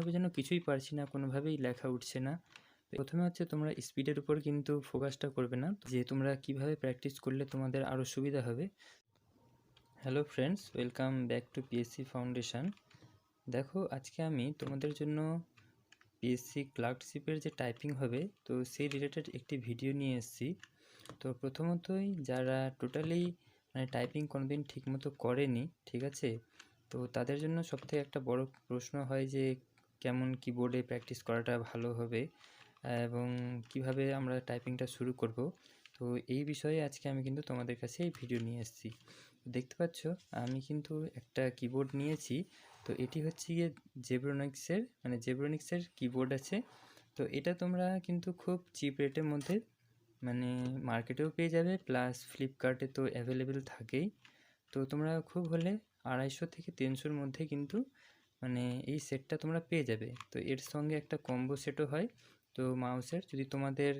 হবে যেন কিছুই পারছি না, কোনোভাবেই লেখা উঠছে না। প্রথমে হচ্ছে তোমরা স্পিডের উপর কিন্তু ফোকাসটা করবে না, যে তোমরা কিভাবে প্র্যাকটিস করলে তোমাদের আরও সুবিধা হবে। Hello friends, welcome back to PSC foundation. দেখো, আজকে আমি তোমাদের জন্য পিএসসি ক্লার্কশিপের যে টাইপিং হবে তো সেই রিলেটেড একটি ভিডিও নিয়ে এসেছি। তো প্রথমতই যারা টোটালি টাইপিং কোনোদিন ঠিকমতো করেনি, ঠিক আছে, তো তাদের জন্য সবথেকে একটা বড় প্রশ্ন হয় যে কেমন কিবোর্ডে প্র্যাকটিস করাটা ভালো হবে এবং কিভাবে আমরা টাইপিংটা শুরু করব। তো এই বিষয়ে আজকে আমি কিন্তু তোমাদের কাছে এই ভিডিও নিয়ে এসেছি। দেখতে পাচ্ছ আমি কিন্তু একটা কিবোর্ড নিয়েছি। তো এটি হচ্ছে গিয়ে জেব্রনিক্সের কিবোর্ড আছে। তো এটা তোমরা কিন্তু খুব চিপ রেটের মধ্যে মার্কেটেও পেয়ে যাবে, প্লাস ফ্লিপকার্টে তো অ্যাভেলেবেল থাকেই। তো তোমরা খুব হলে 250 থেকে 300-র মধ্যে কিন্তু এই সেটটা তোমরা পেয়ে যাবে। তো এর সঙ্গে একটা কম্বো সেটও হয়। তো মাউসের যদি তোমাদের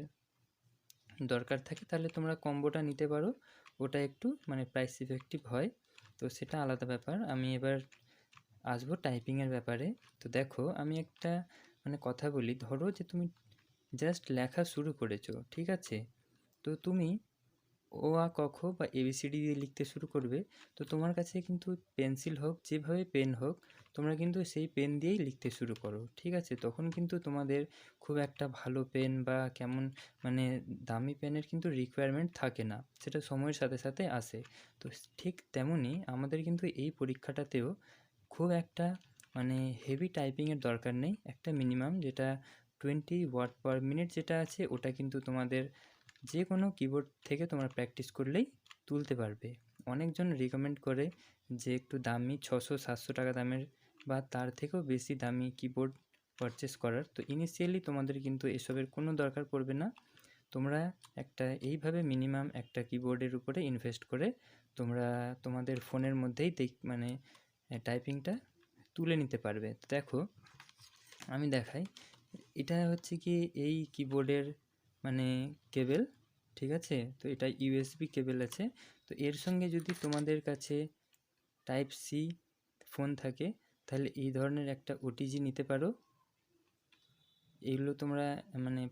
দরকার থাকে তাহলে তোমরা কম্বোটা নিতে পারো, ওটা একটু প্রাইস ইফেক্টিভ হয়। তো সেটা আলাদা ব্যাপার। আমি এবার আসবো টাইপিংয়ের ব্যাপারে। তো দেখো, আমি একটা কথা বলি, ধরো যে তুমি জাস্ট লেখা শুরু করেছো, ঠিক আছে, তো তুমি ও আ ক খ বা এবিসিডি দিয়ে লিখতে শুরু করবে। তো তোমার কাছে কিন্তু পেন্সিল হোক, যেভাবে পেন হোক, তোমরা কিন্তু সেই পেন দিয়েই লিখতে শুরু করো, ঠিক আছে। তখন কিন্তু তোমাদের খুব একটা ভালো পেন বা কেমন দামি পেনের কিন্তু রিকোয়ারমেন্ট থাকে না, সেটা সময়ের সাথে সাথে আসে। তো ঠিক তেমনই আমাদের কিন্তু এই পরীক্ষাটাতেও খুব একটা হেভি টাইপিংয়ের দরকার নেই। একটা মিনিমাম যেটা 20 ওয়ার্ড পার মিনিট যেটা আছে, ওটা কিন্তু তোমাদের যে কোনো কিবোর্ড থেকে তোমরা প্র্যাকটিস করলেই তুলতে পারবে। অনেকজন রিকমেন্ড করে যে একটু দামি 600-700 টাকা দামের বা তার থেকেও বেশি দামি কিবোর্ড পারচেস করার। তো ইনিশিয়ালি তোমাদের কিন্তু এসবের কোনো দরকার পড়বে না। তোমরা এইভাবে মিনিমাম একটা কিবোর্ডের উপরে ইনভেস্ট করে তোমরা তোমাদের ফোনের মধ্যেই টাইপিংটা তুলে নিতে পারবে। তো দেখো, আমি দেখাই। এটা হচ্ছে কি এই কিবোর্ডের কেবেল, ঠিক আছে। তো এটা ইউএসবি কেবেল আছে। তো এর সঙ্গে যদি তোমাদের কাছে টাইপ সি ফোন থাকে তাহলে এই ধরনের একটা ওটিজি নিতে পারো। এগুলো তোমরা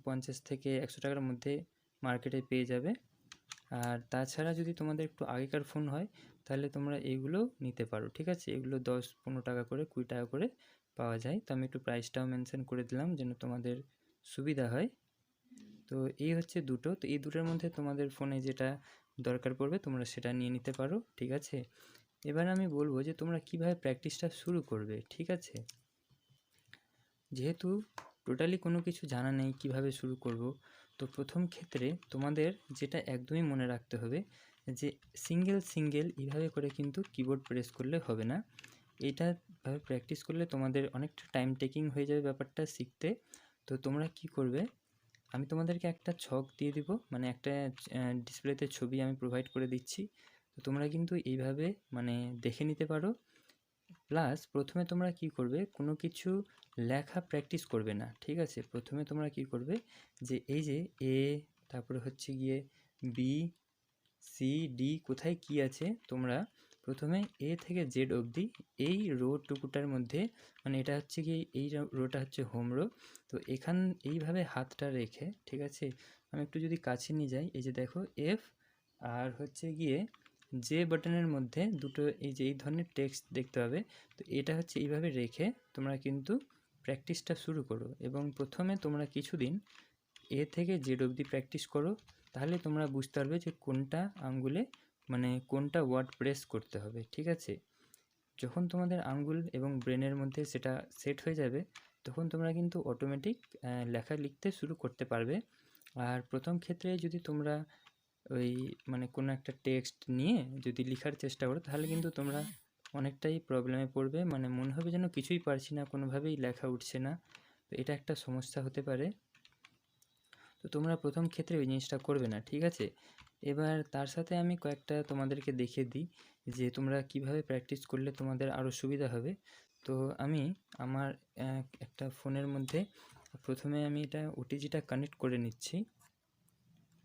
50 থেকে 100 টাকার মধ্যে মার্কেটে পেয়ে যাবে। আর তাছাড়া যদি তোমাদের একটু আগেকার ফোন হয় তাহলে তোমরা এইগুলো নিতে পারো, ঠিক আছে। এগুলো 10-15 টাকা করে, 20 টাকা করে পাওয়া যায়। তো আমি একটু প্রাইসটাও মেনশন করে দিলাম যেন তোমাদের সুবিধা হয়। তো এই হচ্ছে দুটো। তো এই দুটোর মধ্যে তোমাদের ফোনে যেটা দরকার পড়বে তোমরা সেটা নিয়ে নিতে পারো, ঠিক আছে। এবার আমি বলবো যে তোমরা কিভাবে প্র্যাকটিসটা শুরু করবে, ঠিক আছে। যেহেতু টোটালি কোনো কিছু জানা নেই কিভাবে শুরু করব, তো প্রথম ক্ষেত্রে তোমাদের যেটা একদমই মনে রাখতে হবে যে সিঙ্গেল এইভাবে করে কিন্তু কিবোর্ড প্রেস করলে হবে না। এইটাভাবে প্র্যাকটিস করলে তোমাদের অনেকটা টাইম টেকিং হয়ে যাবে ব্যাপারটা শিখতে। তো তোমরা কি করবে, আমি তোমাদেরকে একটা ছক দিয়ে দিব, একটা ডিসপ্লেতে ছবি আমি প্রোভাইড করে দিচ্ছি। তো তোমরা কিন্তু এইভাবে দেখে নিতে পারো। প্লাস প্রথমে তোমরা কি করবে, কোনো কিছু লেখা প্র্যাকটিস করবে না, ঠিক আছে। প্রথমে তোমরা কি করবে যে এই যে এ, তারপরে হচ্ছে গিয়ে বি, সি, ডি কোথায় কি আছে, তোমরা প্রথমে এ থেকে জেড অবধি এই রোটুকুটার মধ্যে এটা হচ্ছে কি এই রোটা হচ্ছে হোম রো। তো এইভাবে হাতটা রেখে, ঠিক আছে, আমি একটু যদি কাছে নিয়ে যাই, এই যে দেখো এফ আর হচ্ছে গিয়ে যে বাটনের মধ্যে দুটো এই যে এই ধরনের টেক্সট দেখতে পাবে। তো এটা হচ্ছে এইভাবে রেখে তোমরা কিন্তু প্র্যাকটিসটা শুরু করো এবং প্রথমে তোমরা কিছুদিন এ থেকে জেড অবধি প্র্যাকটিস করো। তাহলে তোমরা বুঝতে পারবে যে কোনটা আঙ্গুলে কোনটা ওয়ার্ড প্রেস করতে হবে, ঠিক আছে। যখন তোমাদের আঙ্গুল এবং ব্রেনের মধ্যে সেটা সেট হয়ে যাবে তখন তোমরা কিন্তু অটোমেটিক লেখা লিখতে শুরু করতে পারবে। আর প্রথম ক্ষেত্রে যদি তোমরা ওই কোনো একটা টেক্সট নিয়ে যদি লেখার চেষ্টা করো তাহলে কিন্তু তোমরা অনেকটাই প্রবলেমে পড়বে, মনে হবে যেন কিছুই পারছি না, কোনোভাবেই লেখা উঠছে না। তো এটা একটা সমস্যা হতে পারে। তো তোমরা প্রথম ক্ষেত্রে ওই জিনিসটা করবে না, ঠিক আছে। এবার তার সাথে আমি কয়েকটা তোমাদেরকে দেখিয়ে দিই যে তোমরা কিভাবে প্র্যাকটিস করলে তোমাদের আরও সুবিধা হবে। তো আমি আমার একটা ফোনের মধ্যে প্রথমে আমি এটা ওটিজিটা কানেক্ট করে নিচ্ছি,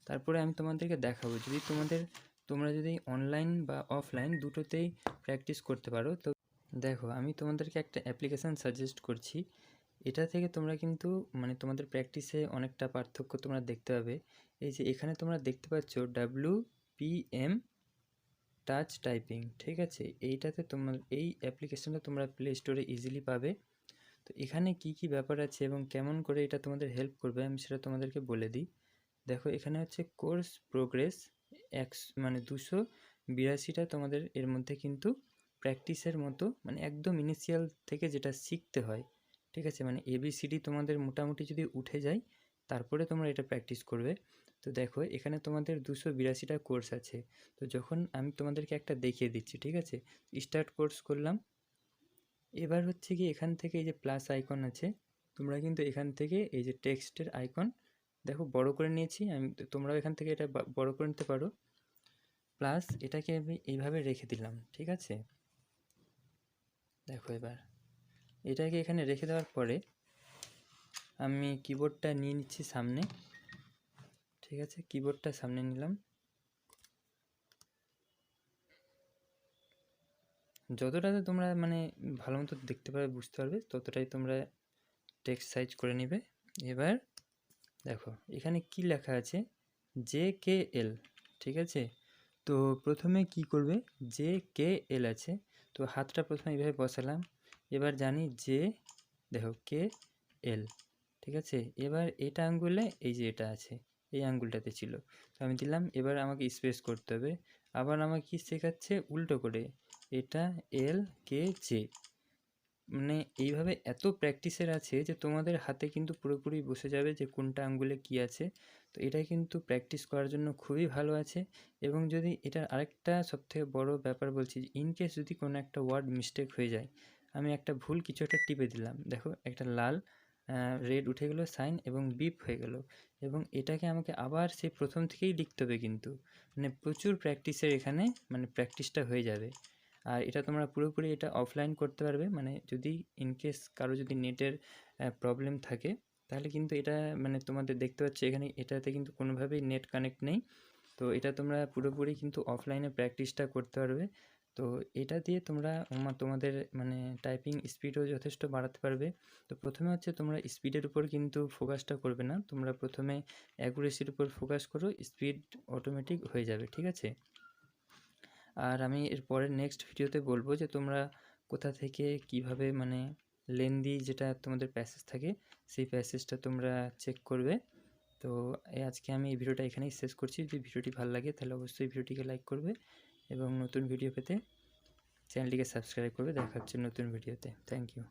তারপরে আমি তোমাদেরকে দেখাবো যদি তোমরা যদি অনলাইন বা অফলাইন দুটোতেই প্র্যাকটিস করতে পারো। তো দেখো, আমি তোমাদেরকে একটা অ্যাপ্লিকেশান সাজেস্ট করছি। এটা থেকে তোমরা কিন্তু মানে তোমাদের প্র্যাকটিসে অনেকটা পার্থক্য তোমরা দেখতে পাবে। এই যে এখানে তোমরা দেখতে পাচ্ছ WPM টাচ টাইপিং, ঠিক আছে? এইটাতে তোমার এই অ্যাপ্লিকেশনটা তোমরা প্লে স্টোরে ইজিলি পাবে। তো এখানে কি কি ব্যাপার আছে এবং কেমন করে এটা তোমাদের হেল্প করবে আমি সেটা তোমাদেরকে বলে দিই। দেখো এখানে হচ্ছে কোর্স প্রোগ্রেস মানে 282টা তোমাদের এর মধ্যে কিন্তু প্র্যাকটিসের মতো মানে একদম ইনিশিয়াল থেকে যেটা শিখতে হয়, ঠিক আছে? মানে ABCD তোমাদের মোটামুটি যদি উঠে যায় তারপরে তোমরা এটা প্র্যাকটিস করবে। তো দেখো এখানে তোমাদের 282টা কোর্স আছে। তো যখন আমি তোমাদেরকে একটা দেখিয়ে দিচ্ছি, ঠিক আছে? স্টার্ট কোর্স করলাম। এবার হচ্ছে কি এখান থেকে এই যে প্লাস আইকন আছে, তোমরা কিন্তু এখান থেকে এই যে টেক্সটের আইকন দেখো বড় করে নিয়েছি আমি, তোমরাও এখান থেকে এটা বড় করে নিতে পারো। প্লাস এটাকে আমি এইভাবে রেখে দিলাম, ঠিক আছে? দেখো এবার এটাকে এখানে রেখে দেওয়ার পরে আমি কিবোর্ডটা নিয়ে নিচ্ছি সামনে, ঠিক আছে? কিবোর্ডটা সামনে নিলাম। যতটাতে তোমরা মানে ভালো মতো দেখতে পারবে বুঝতে পারবে ততটাই তোমরা টেক্সট সাইজ করে নেবে। এবার দেখো এখানে কি লেখা আছে, JKL, ঠিক আছে? তো প্রথমে কি করবে, JKL আছে, তো হাতটা প্রথমে এইভাবে বসালাম। এবার জানি যে দেখো KL, ঠিক আছে? এবার এটা আঙ্গুলে এই যে এটা আছে, এই আঙ্গুলটাতে ছিল, তো আমি দিলাম। এবার আমাকে স্পেস করতে হবে। আবার আমাকে কি শেখাচ্ছে উল্টো করে, এটা LKJ, মানে এইভাবে এত প্র্যাকটিসের আছে যে তোমাদের হাতে কিন্তু পুরোপুরি বসে যাবে যে কোনটা আঙ্গুলে কি আছে। তো এটা কিন্তু প্র্যাকটিস করার জন্য খুবই ভালো আছে। এবং যদি এটার আরেকটা সবথেকে বড় ব্যাপার বলছি, ইনকেস যদি কোনো একটা ওয়ার্ড মিস্টেক হয়ে যায়, আমি একটা ভুল কিছু একটা টিপে দিলাম, দেখো একটা লাল রেড উঠে গেলো সাইন এবং বিপ হয়ে গেল, এবং এটাকে আমাকে আবার সেই প্রথম থেকেই লিখতে হবে কিন্তু, মানে প্রচুর প্র্যাকটিসের এখানে মানে প্র্যাকটিসটা হয়ে যাবে। আর এটা তোমরা পুরোপুরি এটা অফলাইন করতে পারবে, মানে যদি ইনকেস কারো যদি নেটের প্রবলেম থাকে তাহলে কিন্তু এটা মানে তোমাদের দেখতে পাচ্ছ এখানে এটাতে কিন্তু কোনোভাবেই নেট কানেক্ট নেই। তো এটা তোমরা পুরোপুরি কিন্তু অফলাইনে প্র্যাকটিসটা করতে পারবে। তো এটা দিয়ে তোমরা তোমাদের মানে টাইপিং স্পিডও যথেষ্ট বাড়াতে পারবে। তো প্রথমে হচ্ছে তোমরা স্পিডের উপর কিন্তু ফোকাসটা করবে না, তোমরা প্রথমে অ্যাকুরেসির উপর ফোকাস করো, স্পিড অটোমেটিক হয়ে যাবে, ঠিক আছে? আর আমি এর পরের নেক্সট ভিডিওতে বলবো যে তোমরা কোথা থেকে কিভাবে মানে লেন্দি যেটা তোমাদের প্যাসেজ থাকে সেই প্যাসেজটা তোমরা চেক করবে। তো আজকে আমি এই ভিডিওটা এখানেই শেষ করছি। যদি ভিডিওটি ভালো লাগে তাহলে অবশ্যই ভিডিওটিকে লাইক করবে এবং নতুন ভিডিও পেতে চ্যানেলটিকে সাবস্ক্রাইব করবে। দেখা হচ্ছে নতুন ভিডিওতে। Thank you.